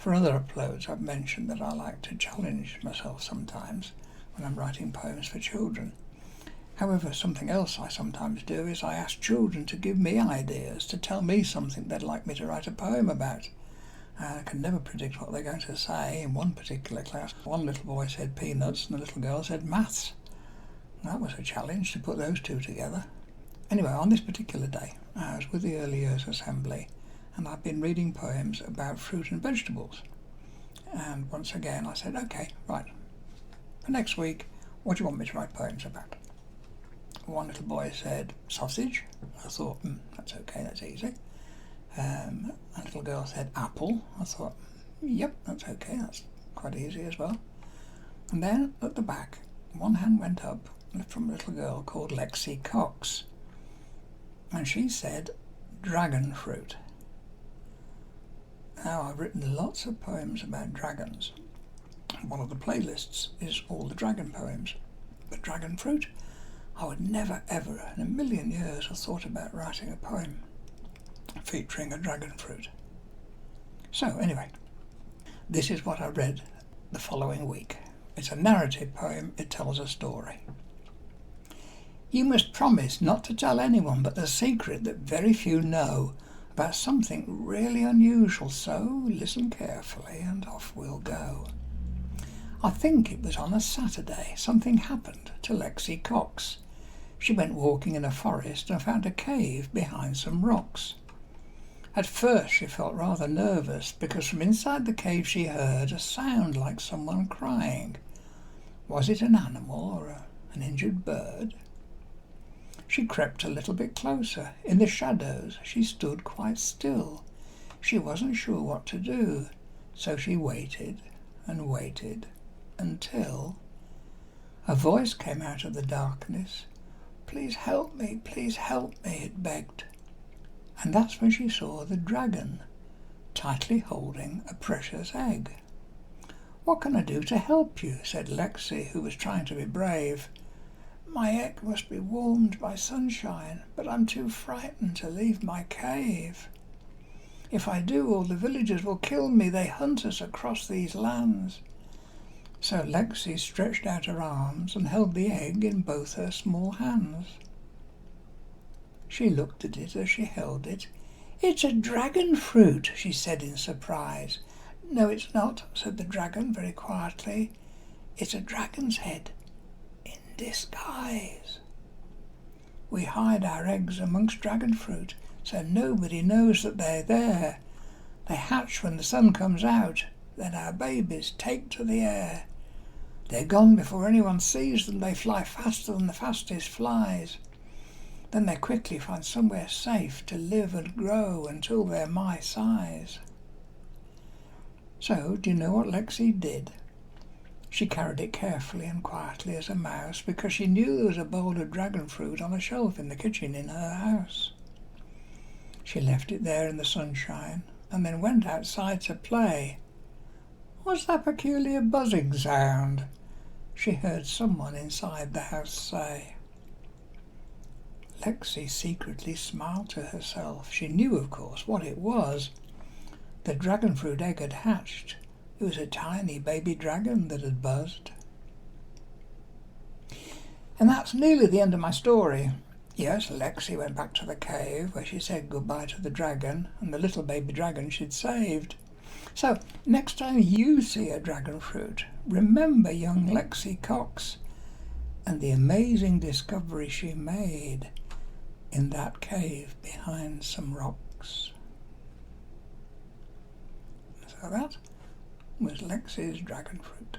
For other uploads I've mentioned that I like to challenge myself sometimes when I'm writing poems for children. However, something else I sometimes do is I ask children to give me ideas, to tell me something they'd like me to write a poem about. I can never predict what they're going to say. In one particular class, one little boy said peanuts and the little girl said maths. That was a challenge to put those two together. Anyway, on this particular day, I was with the Early Years Assembly and I've been reading poems about fruit and vegetables. And once again I said, okay, right, for next week, what do you want me to write poems about? One little boy said sausage. I thought, that's okay, that's easy. A little girl said apple. I thought, yep, that's okay, that's quite easy as well. And then at the back, one hand went up from a little girl called Lexie Cox. And she said Dragonfruit. Now, I've written lots of poems about dragons. One of the playlists is all the dragon poems. But Dragonfruit, I would never ever in a million years have thought about writing a poem featuring a dragonfruit. So anyway, this is what I read the following week. It's a narrative poem, it tells a story. You must promise not to tell anyone but the secret that very few know about something really unusual, so listen carefully and off we'll go. I think it was on a Saturday something happened to Lexie Cox. She went walking in a forest and found a cave behind some rocks. At first she felt rather nervous because from inside the cave she heard a sound like someone crying. Was it an animal or an injured bird? She crept a little bit closer. In the shadows she stood quite still. She wasn't sure what to do, so she waited and waited until a voice came out of the darkness. Please help me, it begged. And that's when she saw the dragon, tightly holding a precious egg. What can I do to help you? Said Lexie, who was trying to be brave. My egg must be warmed by sunshine, but I'm too frightened to leave my cave. If I do, all the villagers will kill me. They hunt us across these lands. So Lexie stretched out her arms and held the egg in both her small hands. She looked at it as she held it. It's a dragon fruit, she said in surprise. No, it's not, said the dragon very quietly. It's a dragon's head in disguise. We hide our eggs amongst dragon fruit, so nobody knows that they're there. They hatch when the sun comes out, then our babies take to the air. They're gone before anyone sees them. They fly faster than the fastest flies. Then they quickly find somewhere safe to live and grow until they're my size. So, do you know what Lexie did? She carried it carefully and quietly as a mouse because she knew there was a bowl of dragon fruit on a shelf in the kitchen in her house. She left it there in the sunshine and then went outside to play. What's that peculiar buzzing sound? She heard someone inside the house say. Lexie secretly smiled to herself. She knew, of course, what it was. The dragon fruit egg had hatched. It was a tiny baby dragon that had buzzed. And that's nearly the end of my story. Yes, Lexie went back to the cave where she said goodbye to the dragon and the little baby dragon she'd saved. So, next time you see a dragon fruit, remember young Lexie Cox and the amazing discovery she made in that cave behind some rocks. So that was Lexie's dragon fruit.